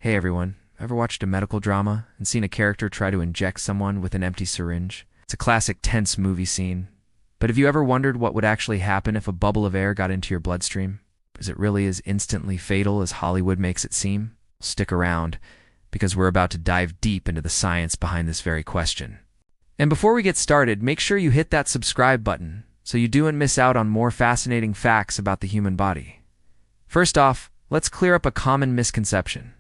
Hey everyone, ever watched a medical drama and seen a character try to inject someone with an empty syringe? It's a classic tense movie scene. But have you ever wondered what would actually happen if a bubble of air got into your bloodstream? Is it really as instantly fatal as Hollywood makes it seem? Stick around, because we're about to dive deep into the science behind this very question. And before we get started, make sure you hit that subscribe button so you don't miss out on more fascinating facts about the human body. First off, let's clear up a common misconception.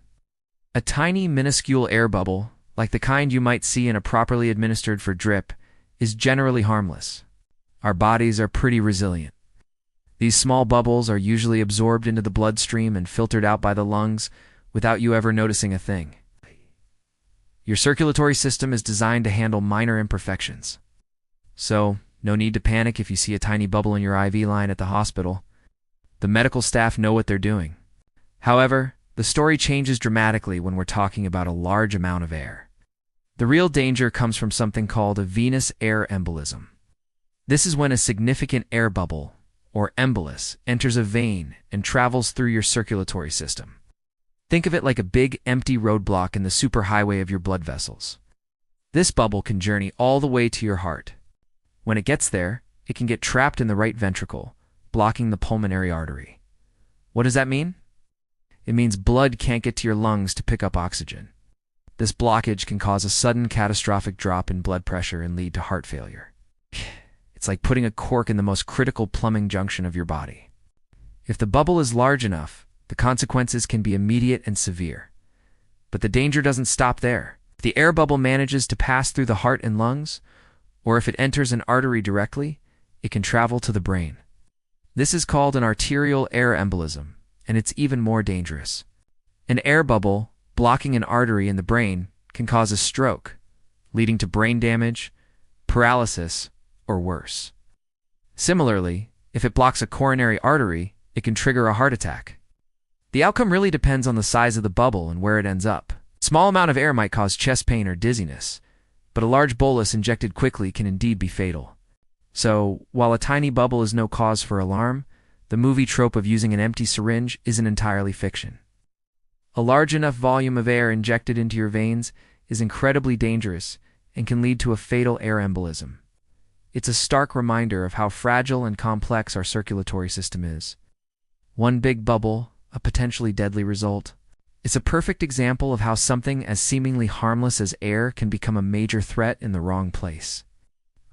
A tiny, minuscule air bubble, like the kind you might see in a properly administered for drip, is generally harmless. Our bodies are pretty resilient. These small bubbles are usually absorbed into the bloodstream and filtered out by the lungs without you ever noticing a thing. Your circulatory system is designed to handle minor imperfections. So, no need to panic if you see a tiny bubble in your IV line at the hospital. The medical staff know what they're doing. However, the story changes dramatically when we're talking about a large amount of air. The real danger comes from something called a venous air embolism. This is when a significant air bubble, or embolus, enters a vein and travels through your circulatory system. Think of it like a big, empty roadblock in the superhighway of your blood vessels. This bubble can journey all the way to your heart. When it gets there, it can get trapped in the right ventricle, blocking the pulmonary artery. What does that mean? It means blood can't get to your lungs to pick up oxygen. This blockage can cause a sudden catastrophic drop in blood pressure and lead to heart failure. It's like putting a cork in the most critical plumbing junction of your body. If the bubble is large enough, the consequences can be immediate and severe. But the danger doesn't stop there. If the air bubble manages to pass through the heart and lungs, or if it enters an artery directly, it can travel to the brain. This is called an arterial air embolism, and it's even more dangerous. An air bubble blocking an artery in the brain can cause a stroke, leading to brain damage, paralysis, or worse. Similarly, if it blocks a coronary artery, it can trigger a heart attack. The outcome really depends on the size of the bubble and where it ends up. A small amount of air might cause chest pain or dizziness, but a large bolus injected quickly can indeed be fatal. So, while a tiny bubble is no cause for alarm, the movie trope of using an empty syringe isn't entirely fiction. A large enough volume of air injected into your veins is incredibly dangerous and can lead to a fatal air embolism. It's a stark reminder of how fragile and complex our circulatory system is. One big bubble, a potentially deadly result. It's a perfect example of how something as seemingly harmless as air can become a major threat in the wrong place.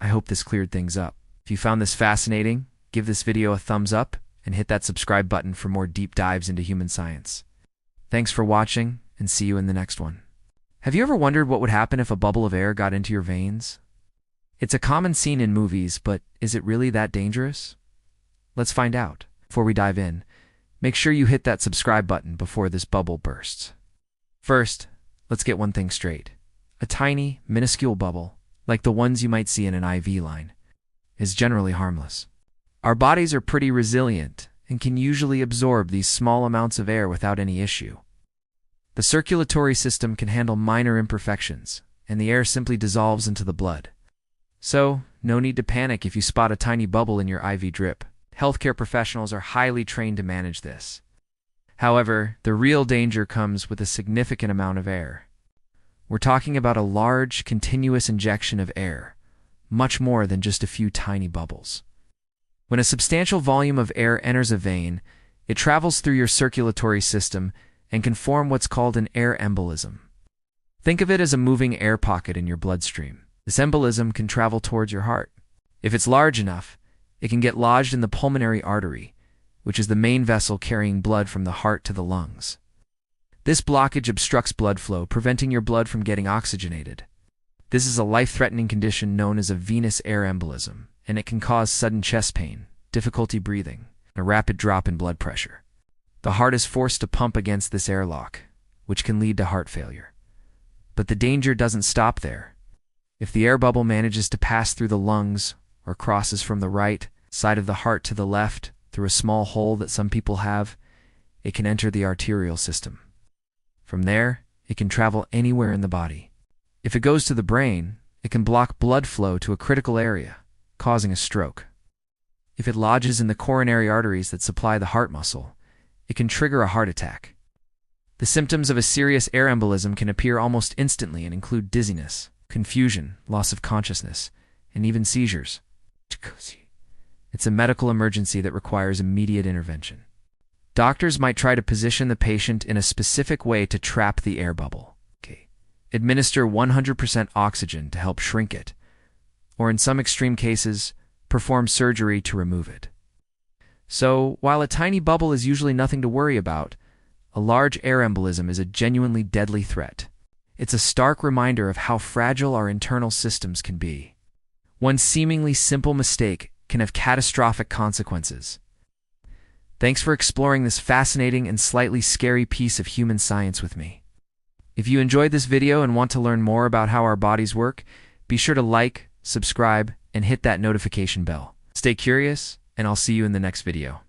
I hope this cleared things up. If you found this fascinating, give this video a thumbs up and hit that subscribe button for more deep dives into human science. Thanks for watching, and see you in the next one. Have you ever wondered what would happen if a bubble of air got into your veins? It's a common scene in movies, but is it really that dangerous? Let's find out. Before we dive in, make sure you hit that subscribe button before this bubble bursts. First, let's get one thing straight. A tiny, minuscule bubble, like the ones you might see in an IV line, is generally harmless. Our bodies are pretty resilient and can usually absorb these small amounts of air without any issue. The circulatory system can handle minor imperfections, and the air simply dissolves into the blood. So, no need to panic if you spot a tiny bubble in your IV drip. Healthcare professionals are highly trained to manage this. However, the real danger comes with a significant amount of air. We're talking about a large, continuous injection of air, much more than just a few tiny bubbles. When a substantial volume of air enters a vein, it travels through your circulatory system and can form what's called an air embolism. Think of it as a moving air pocket in your bloodstream. This embolism can travel towards your heart. If it's large enough, it can get lodged in the pulmonary artery, which is the main vessel carrying blood from the heart to the lungs. This blockage obstructs blood flow, preventing your blood from getting oxygenated. This is a life-threatening condition known as a venous air embolism, and it can cause sudden chest pain, difficulty breathing, and a rapid drop in blood pressure. The heart is forced to pump against this airlock, which can lead to heart failure. But the danger doesn't stop there. If the air bubble manages to pass through the lungs or crosses from the right side of the heart to the left through a small hole that some people have, it can enter the arterial system. From there, it can travel anywhere in the body. If it goes to the brain, it can block blood flow to a critical area, causing a stroke. If it lodges in the coronary arteries that supply the heart muscle, it can trigger a heart attack. The symptoms of a serious air embolism can appear almost instantly and include dizziness, confusion, loss of consciousness, and even seizures. It's a medical emergency that requires immediate intervention. Doctors might try to position the patient in a specific way to trap the air bubble. Administer 100% oxygen to help shrink it, or in some extreme cases, perform surgery to remove it. So, while a tiny bubble is usually nothing to worry about, a large air embolism is a genuinely deadly threat. It's a stark reminder of how fragile our internal systems can be. One seemingly simple mistake can have catastrophic consequences. Thanks for exploring this fascinating and slightly scary piece of human science with me. If you enjoyed this video and want to learn more about how our bodies work, be sure to like, subscribe, and hit that notification bell. Stay curious, and I'll see you in the next video.